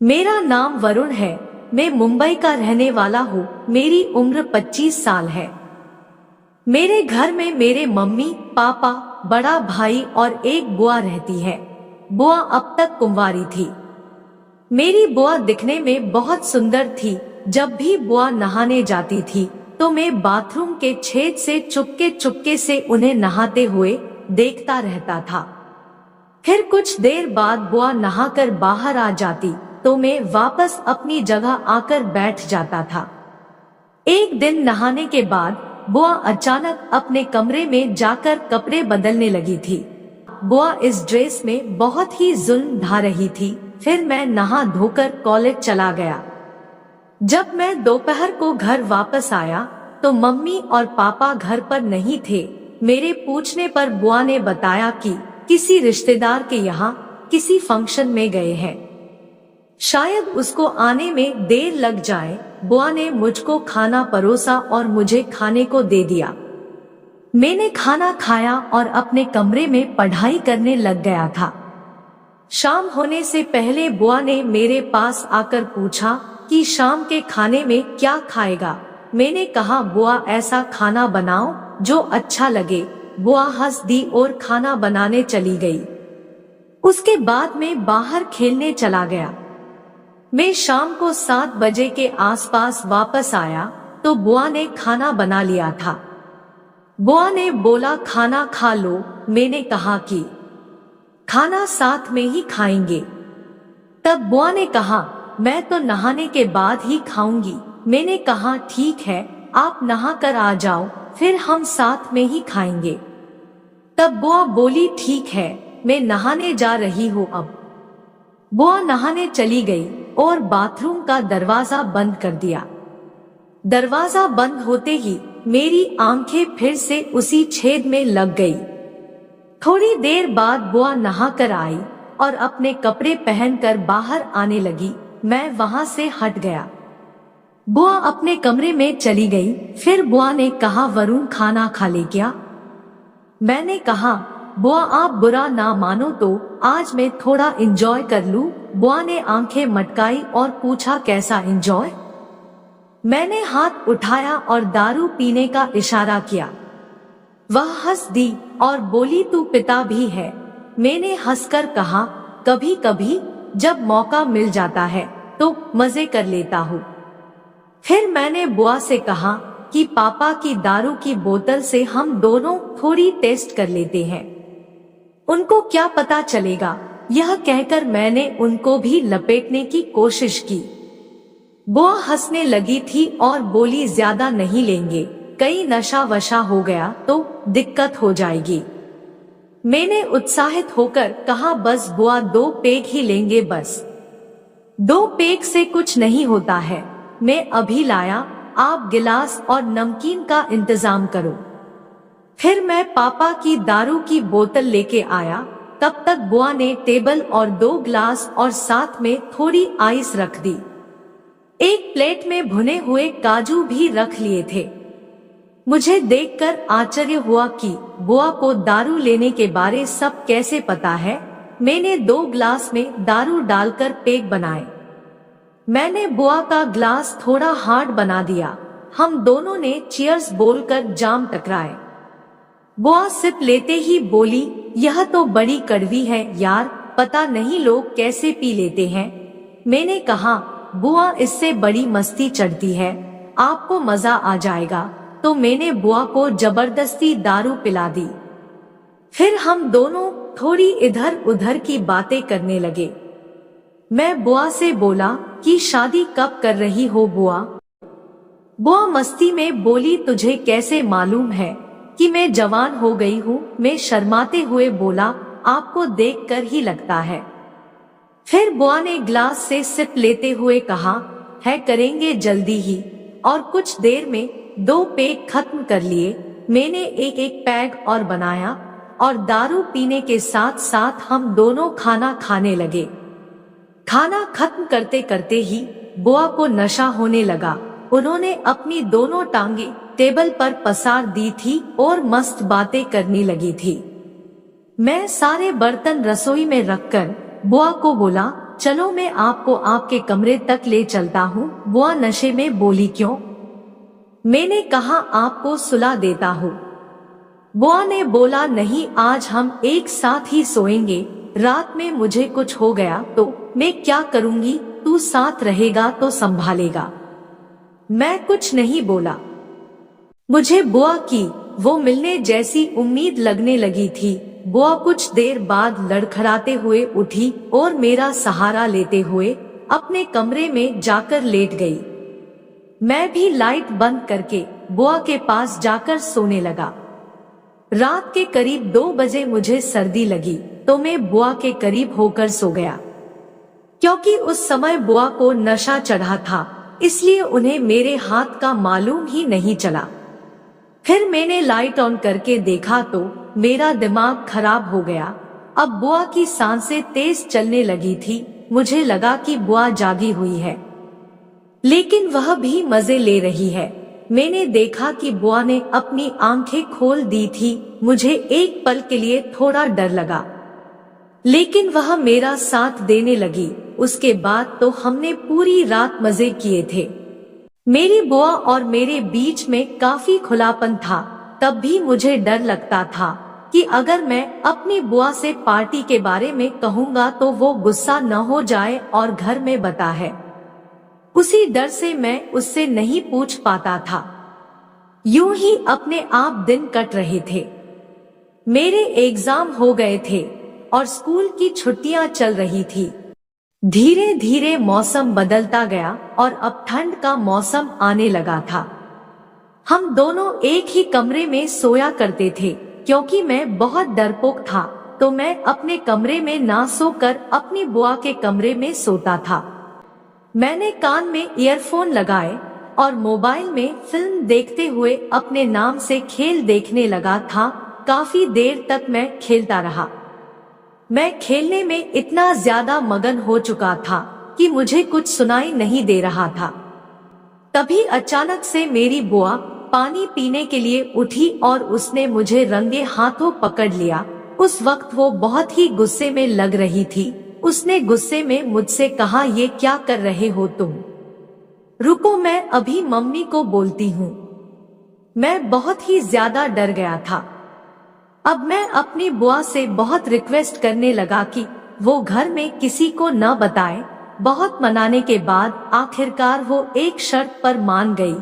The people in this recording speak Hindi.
मेरा नाम वरुण है। मैं मुंबई का रहने वाला हूँ। मेरी उम्र 25 साल है। मेरे घर में मेरे मम्मी पापा, बड़ा भाई और एक बुआ रहती है। बुआ अब तक कुंवारी थी। मेरी बुआ दिखने में बहुत सुंदर थी। जब भी बुआ नहाने जाती थी तो मैं बाथरूम के छेद से चुपके चुपके से उन्हें नहाते हुए देखता रहता था। फिर कुछ देर बाद बुआ नहाकर बाहर आ जाती तो मैं वापस अपनी जगह आकर बैठ जाता था। एक दिन नहाने के बाद बुआ अचानक अपने कमरे में जाकर कपड़े बदलने लगी थी। बुआ इस ड्रेस में बहुत ही जुल्म ढा रही थी। फिर मैं नहा धोकर कॉलेज चला गया। जब मैं दोपहर को घर वापस आया तो मम्मी और पापा घर पर नहीं थे। मेरे पूछने पर बुआ ने बताया कि किसी रिश्तेदार के यहाँ किसी फंक्शन में गए हैं, शायद उसको आने में देर लग जाए। बुआ ने मुझको खाना परोसा और मुझे खाने को दे दिया। मैंने खाना खाया और अपने कमरे में पढ़ाई करने लग गया था। शाम होने से पहले बुआ ने मेरे पास आकर पूछा कि शाम के खाने में क्या खाएगा। मैंने कहा, बुआ ऐसा खाना बनाओ जो अच्छा लगे। बुआ हंस दी और खाना बनाने चली गई। उसके बाद मैं बाहर खेलने चला गया। मैं शाम को 7 बजे के आसपास वापस आया तो बुआ ने खाना बना लिया था। बुआ ने बोला, खाना खा लो। मैंने कहा कि खाना साथ में ही खाएंगे। तब बुआ ने कहा, मैं तो नहाने के बाद ही खाऊंगी। मैंने कहा, ठीक है, आप नहा कर आ जाओ, फिर हम साथ में ही खाएंगे। तब बुआ बोली, ठीक है, मैं नहाने जा रही हूँ अब। बुआ नहाने चली गई और बाथरूम का दरवाजा बंद कर दिया। दरवाजा बंद होते ही मेरी आंखें फिर से उसी छेद में लग गई। थोड़ी देर बाद बुआ नहा कर आई और अपने कपड़े पहनकर बाहर आने लगी। मैं वहां से हट गया। बुआ अपने कमरे में चली गई। फिर बुआ ने कहा, वरुण खाना खा ले क्या? मैंने कहा, बुआ आप बुरा ना मानो तो आज मैं थोड़ा एंजॉय कर लूं। बुआ ने आंखें मटकाई और पूछा, कैसा एंजॉय? मैंने हाथ उठाया और दारू पीने का इशारा किया। वह हंस दी और बोली, तू पिता भी है? मैंने हंसकर कहा, कभी कभी जब मौका मिल जाता है तो मजे कर लेता हूँ। फिर मैंने बुआ से कहा कि पापा की दारू की बोतल से हम दोनों थोड़ी टेस्ट कर लेते हैं, उनको क्या पता चलेगा। यह कहकर मैंने उनको भी लपेटने की कोशिश की। बुआ हंसने लगी थी और बोली, ज्यादा नहीं लेंगे, कहीं नशा वशा हो गया तो दिक्कत हो जाएगी। मैंने उत्साहित होकर कहा, बस बुआ 2 पेग ही लेंगे, बस 2 पेग से कुछ नहीं होता है। मैं अभी लाया, आप गिलास और नमकीन का इंतजाम करो। फिर मैं पापा की दारू की बोतल लेके आया। तब तक बुआ ने टेबल और 2 गिलास और साथ में थोड़ी आइस रख दी। एक प्लेट में भुने हुए काजू भी रख लिए थे। मुझे देखकर आश्चर्य हुआ कि बुआ को दारू लेने के बारे सब कैसे पता है। मैंने 2 गिलास में दारू डालकर पेग बनाए। मैंने बुआ का ग्लास थोड़ा हार्ड बना दिया। हम दोनों ने चीयर्स बोलकर जाम टकराए। बुआ सिप लेते ही बोली, यह तो बड़ी कड़वी है यार, पता नहीं लोग कैसे पी लेते हैं। मैंने कहा, बुआ इससे बड़ी मस्ती चढ़ती है, आपको मजा आ जाएगा। तो मैंने बुआ को जबरदस्ती दारू पिला दी। फिर हम दोनों थोड़ी इधर उधर की बातें करने लगे। मैं बुआ से बोला कि शादी कब कर रही हो बुआ? बुआ मस्ती में बोली, तुझे कैसे मालूम है कि मैं जवान हो गई हूँ? मैं शर्माते हुए बोला, आपको देखकर ही लगता है। फिर बुआ ने ग्लास से सिप लेते हुए कहा, है करेंगे जल्दी ही। और कुछ देर में 2 पेग खत्म कर लिए। मैंने एक एक पैग और बनाया और दारू पीने के साथ साथ हम दोनों खाना खाने लगे। खाना खत्म करते करते ही बुआ को नशा होने लगा। उन्होंने अपनी दोनों टांगे टेबल पर पसार दी थी और मस्त बातें करने लगी थी। मैं सारे बर्तन रसोई में रखकर बुआ को बोला, चलो मैं आपको आपके कमरे तक ले चलता हूँ। बुआ नशे में बोली, क्यों? मैंने कहा आपको सुला देता हूँ। बुआ ने बोला, नहीं, आज हम एक साथ ही सोएंगे। रात में मुझे कुछ हो गया तो मैं क्या करूँगी, तू साथ रहेगा तो संभालेगा। मैं कुछ नहीं बोला। मुझे बुआ की वो मिलने जैसी उम्मीद लगने लगी थी। बुआ कुछ देर बाद लड़खड़ाते हुए उठी और मेरा सहारा लेते हुए अपने कमरे में जाकर लेट गई। मैं भी लाइट बंद करके बुआ के पास जाकर सोने लगा। रात के करीब 2 बजे मुझे सर्दी लगी तो मैं बुआ के करीब होकर सो गया। क्योंकि उस समय बुआ को नशा चढ़ा था, इसलिए उन्हें मेरे हाथ का मालूम ही नहीं चला। फिर मैंने लाइट ऑन करके देखा तो मेरा दिमाग खराब हो गया। अब बुआ की सांसें तेज चलने लगी थी। मुझे लगा कि बुआ जागी हुई है, लेकिन वह भी मजे ले रही है। मैंने देखा कि बुआ ने अपनी आंखें खोल दी थी। मुझे एक पल के लिए थोड़ा डर लगा, लेकिन वह मेरा साथ देने लगी। उसके बाद तो हमने पूरी रात मजे किए थे। मेरी बुआ और मेरे बीच में काफी खुलापन था। तब भी मुझे डर लगता था कि अगर मैं अपनी बुआ से पार्टी के बारे में कहूँगा तो वो गुस्सा न हो जाए और घर में बता है। उसी डर से मैं उससे नहीं पूछ पाता था। यूं ही अपने आप दिन कट रहे थे। मेरे एग्जाम हो गए थे और स्कूल की छुट्टियां चल रही थी। धीरे धीरे मौसम बदलता गया और अब ठंड का मौसम आने लगा था। हम दोनों एक ही कमरे में सोया करते थे। क्योंकि मैं बहुत डरपोक था तो मैं अपने कमरे में ना सोकर अपनी बुआ के कमरे में सोता था। मैंने कान में ईयरफोन लगाए और मोबाइल में फिल्म देखते हुए अपने नाम से खेल देखने लगा था। काफी देर तक मैं खेलता रहा। मैं खेलने में इतना ज्यादा मगन हो चुका था कि मुझे कुछ सुनाई नहीं दे रहा था। तभी अचानक से मेरी बुआ पानी पीने के लिए उठी और उसने मुझे रंगे हाथों पकड़ लिया। उस वक्त वो बहुत ही गुस्से में लग रही थी। उसने गुस्से में मुझसे कहा, ये क्या कर रहे हो तुम? रुको, मैं अभी मम्मी को बोलती हूँ। मैं बहुत ही ज्यादा डर गया था। अब मैं अपनी बुआ से बहुत रिक्वेस्ट करने लगा कि वो घर में किसी को न बताए। बहुत मनाने के बाद आखिरकार वो एक शर्त पर मान गई।